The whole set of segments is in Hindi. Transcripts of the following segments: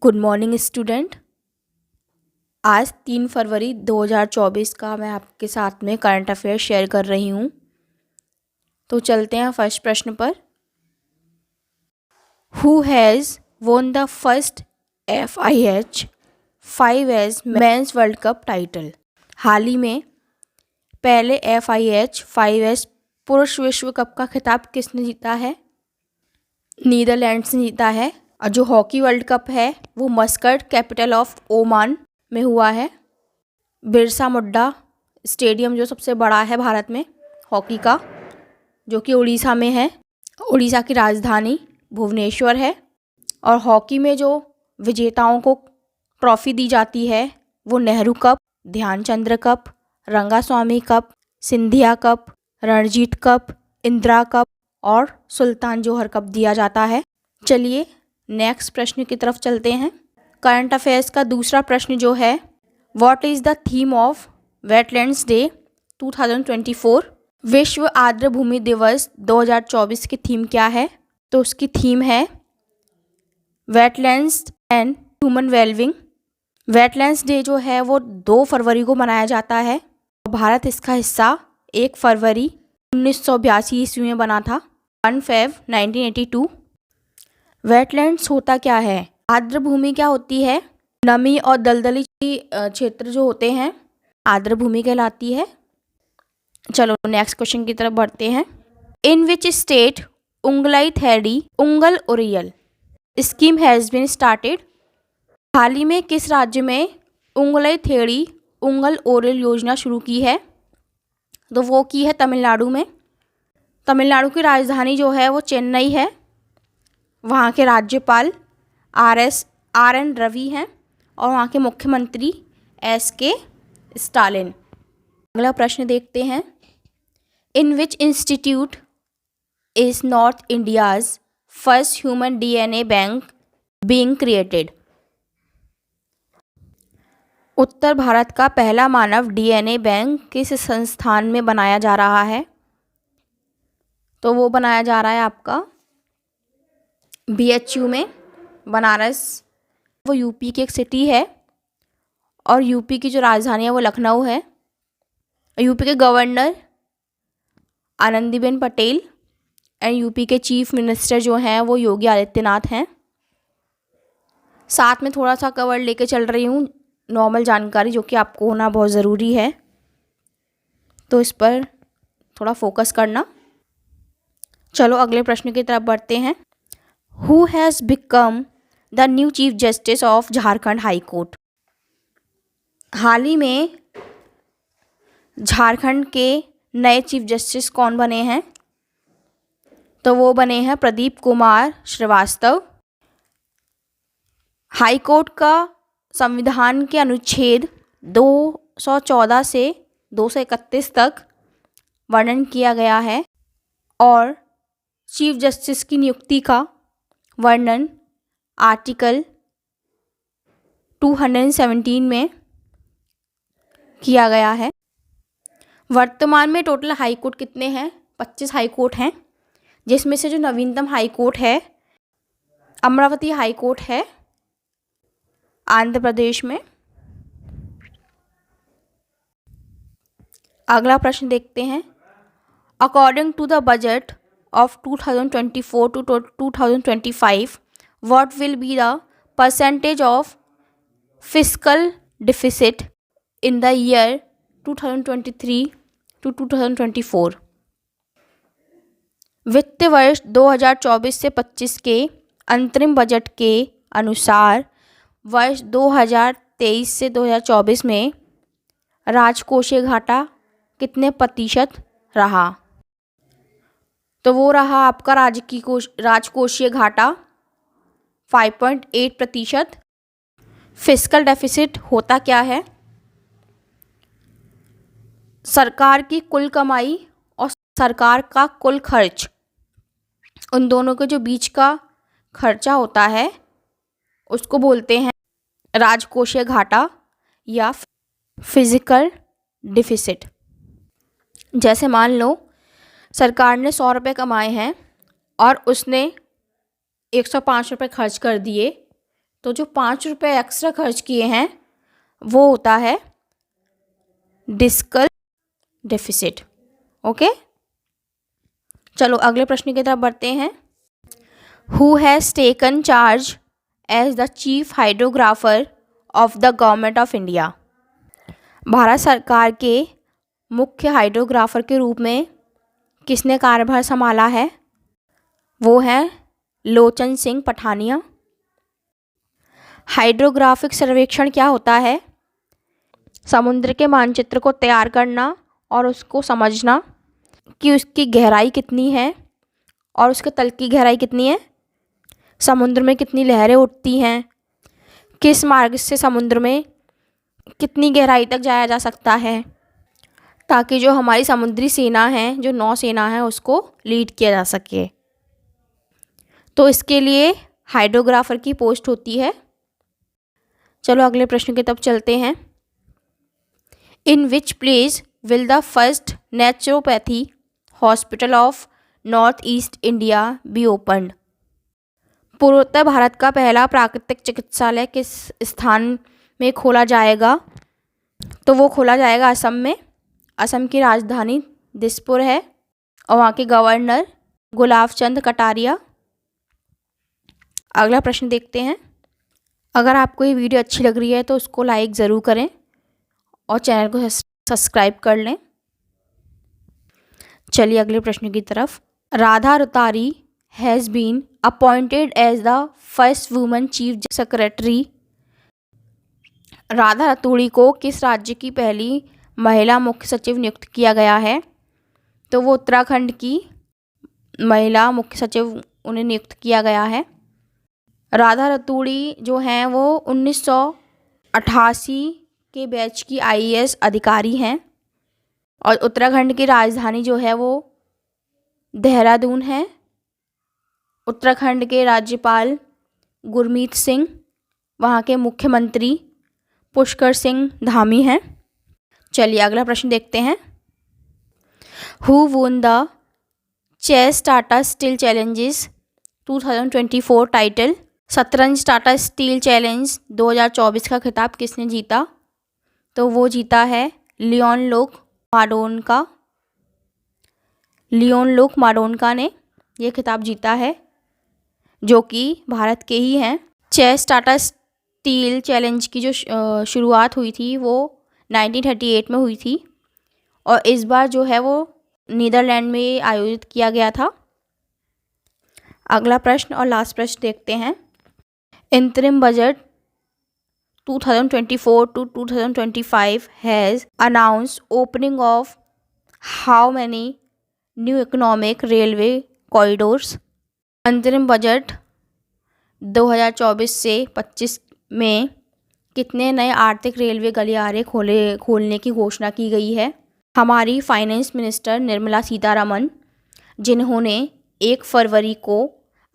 Good morning student. आज 3 फरवरी 2024 का मैं आपके साथ में करंट अफेयर शेयर कर रही हूँ। तो चलते हैं फर्स्ट प्रश्न पर। Who has won the first FIH 5S men's world cup title. हाल ही में पहले FIH 5S पुरुष विश्व कप का खिताब किसने जीता है? नीदरलैंड्स ने जीता है। और जो हॉकी वर्ल्ड कप है वो मस्कट कैपिटल ऑफ ओमान में हुआ है। बिरसा मुंडा स्टेडियम जो सबसे बड़ा है भारत में हॉकी का, जो कि उड़ीसा में है। उड़ीसा की राजधानी भुवनेश्वर है। और हॉकी में जो विजेताओं को ट्रॉफी दी जाती है वो Nehru cup, Dhyan Chandra cup, Rangaswamy cup, Scindia cup, Ranjit cup, Indira cup और सुल्तान जोहर कप दिया जाता है। चलिए नेक्स्ट प्रश्न की तरफ चलते हैं। करंट अफेयर्स का दूसरा प्रश्न जो है, what is the theme of wetlands day 2024। विश्व आर्द्र भूमि दिवस 2024 की थीम क्या है? तो उसकी थीम है wetlands and human wellbeing. Wetlands day जो है वो 2 फरवरी को मनाया जाता है और भारत इसका हिस्सा 1 फरवरी 1982 ईस्वी में बना था, 1 फेब 1982। वेटलैंड्स होता क्या है? आर्द्र भूमि क्या होती है? नमी और दलदली क्षेत्र जो होते हैं आर्द्र भूमि कहलाती है। चलो नेक्स्ट क्वेश्चन की तरफ बढ़ते हैं। In which state Ungalai Thedi Ungal Ooril scheme has been started. हाल ही में किस राज्य में उंगलाई थेड़ी उंगल ओरियल योजना शुरू की है? तो वो की है तमिलनाडु में। तमिलनाडु की राजधानी जो है वो चेन्नई है। वहाँ के राज्यपाल RN रवि हैं और वहाँ के मुख्यमंत्री SK स्टालिन। अगला प्रश्न देखते हैं। In which institute is north India's first human DNA bank being created. उत्तर भारत का पहला मानव DNA बैंक किस संस्थान में बनाया जा रहा है? तो वो बनाया जा रहा है आपका BHU में, बनारस। वो यूपी की एक सिटी है और यूपी की जो राजधानी है वो लखनऊ है। यूपी के governor Anandiben Patel and UP के चीफ मिनिस्टर जो हैं वो योगी आदित्यनाथ हैं। साथ में थोड़ा सा कवर लेके चल रही हूँ नॉर्मल जानकारी, जो कि आपको होना बहुत ज़रूरी है, तो इस पर थोड़ा फोकस करना। चलो अगले प्रश्न की तरफ बढ़ते हैं। Who has become the new chief justice of Jharkhand high court. हाल ही में झारखंड के नए चीफ जस्टिस कौन बने हैं? तो वो बने हैं प्रदीप कुमार श्रीवास्तव। हाई कोर्ट का संविधान के अनुच्छेद 214 से 231 तक वर्णन किया गया है और चीफ जस्टिस की नियुक्ति का वर्णन आर्टिकल 217 में किया गया है। वर्तमान में टोटल हाई कोर्ट कितने हैं? 25 हाई कोर्ट हैं, जिसमें से जो नवीनतम हाई कोर्ट है अमरावती हाई कोर्ट है आंध्र प्रदेश में। अगला प्रश्न देखते हैं। According to the budget of 2024 to 2025 what will be the percentage of fiscal deficit in the year 2023 to 2024। वित्त वर्ष 2024 से 25 के अंतरिम बजट के अनुसार वर्ष 2023 से 2024 में राजकोषीय घाटा कितने प्रतिशत रहा? तो वो रहा आपका राजकोषीय घाटा 5.8%। फिस्कल डेफिसिट होता क्या है? सरकार की कुल कमाई और सरकार का कुल खर्च, उन दोनों के जो बीच का खर्चा होता है उसको बोलते हैं राजकोषीय घाटा या फिजिकल डिफिसिट। जैसे मान लो सरकार ने 100 रुपये कमाए हैं और उसने 105 रुपये खर्च कर दिए, तो जो 5 रुपये एक्स्ट्रा खर्च किए हैं वो होता है डिस्कल डेफिसिट। ओके, चलो अगले प्रश्न की तरफ बढ़ते हैं। Who has taken charge as the chief hydrographer of the government of India. Bharat सरकार के मुख्य हाइड्रोग्राफर के रूप में किसने कार्यभार संभाला है? वो है लोचन सिंह पठानिया। हाइड्रोग्राफिक सर्वेक्षण क्या होता है? समुद्र के मानचित्र को तैयार करना और उसको समझना कि उसकी गहराई कितनी है और उसके तल की गहराई कितनी है, समुद्र में कितनी लहरें उठती हैं, किस मार्ग से समुद्र में कितनी गहराई तक जाया जा सकता है, ताकि जो हमारी समुद्री सेना है, जो नौसेना है, उसको लीड किया जा सके। तो इसके लिए हाइड्रोग्राफर की पोस्ट होती है। चलो अगले प्रश्न की तरफ चलते हैं। In which place will the first naturopathy hospital of north east India be opened. पूर्वोत्तर भारत का पहला प्राकृतिक चिकित्सालय किस स्थान में खोला जाएगा? तो वो खोला जाएगा असम में। असम की राजधानी दिसपुर है और वहाँ के गवर्नर गुलाब चंद कटारिया। अगला प्रश्न देखते हैं। अगर आपको ये वीडियो अच्छी लग रही है तो उसको लाइक ज़रूर करें और चैनल को सब्सक्राइब कर लें। चलिए अगले प्रश्न की तरफ। Radha Raturi has been appointed as the first woman chief secretary. Radha Raturi को किस राज्य की पहली महिला मुख्य सचिव नियुक्त किया गया है? तो वो उत्तराखंड की महिला मुख्य सचिव उन्हें नियुक्त किया गया है। राधा रतूड़ी जो हैं वो 1988 के बैच की IAS अधिकारी हैं और उत्तराखंड की राजधानी जो है वो देहरादून है। उत्तराखंड के राज्यपाल गुरमीत सिंह, वहाँ के मुख्यमंत्री पुष्कर सिंह धामी हैं। चलिए अगला प्रश्न देखते हैं। Who won the chess Tata Steel challenges 2024 title. शतरंज टाटा स्टील चैलेंज 2024 का खिताब किसने जीता? तो वो जीता है लियोन लुक माडोनका। लियोन लुक माडोनका ने ये खिताब जीता है, जो कि भारत के ही हैं। चेस टाटा स्टील चैलेंज की जो शुरुआत हुई थी वो 1938 में हुई थी और इस बार जो है वो नीदरलैंड में आयोजित किया गया था। अगला प्रश्न और लास्ट प्रश्न देखते हैं। इंतरिम budget 2024 to 2025 has announced opening of how many new economic railway corridors? अंतरिम बजट 2024 से 25 में कितने नए आर्थिक रेलवे गलियारे खोलने की घोषणा की गई है? हमारी फाइनेंस मिनिस्टर निर्मला सीतारमण, जिन्होंने 1 फरवरी को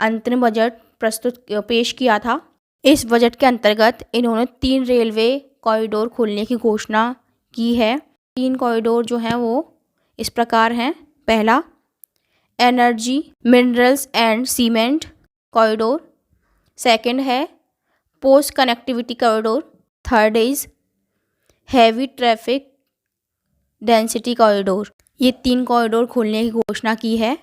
अंतरिम बजट पेश किया था, इस बजट के अंतर्गत इन्होंने 3 रेलवे कॉरिडोर खोलने की घोषणा की है। 3 कॉरिडोर जो हैं वो इस प्रकार हैं। पहला, energy, minerals and cement corridor. Second है post connectivity corridor. Third is heavy traffic density corridor. ये 3 कॉरिडोर खोलने की घोषणा की है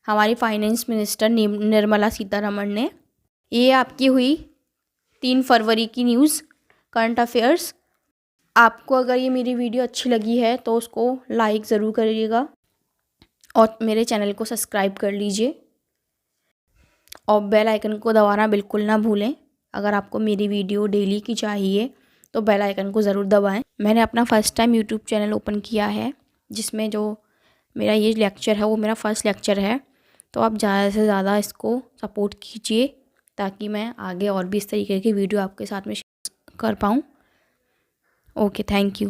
हमारी फाइनेंस मिनिस्टर निर्मला सीतारमण ने। ये आपकी हुई 3 फरवरी की न्यूज़ करंट अफेयर्स। आपको अगर ये मेरी वीडियो अच्छी लगी है तो उसको लाइक ज़रूर करिएगा और मेरे चैनल को सब्सक्राइब कर लीजिए और बेल आइकन को दबाना बिल्कुल ना भूलें। अगर आपको मेरी वीडियो डेली की चाहिए तो बेल आइकन को ज़रूर दबाएं। मैंने अपना first time YouTube channel open किया है, जिसमें जो मेरा ये लेक्चर है वो मेरा फर्स्ट लेक्चर है, तो आप ज़्यादा से ज़्यादा इसको सपोर्ट कीजिए ताकि मैं आगे और भी इस तरीके की वीडियो आपके साथ में शेयर कर पाऊँ। Okay, thank you.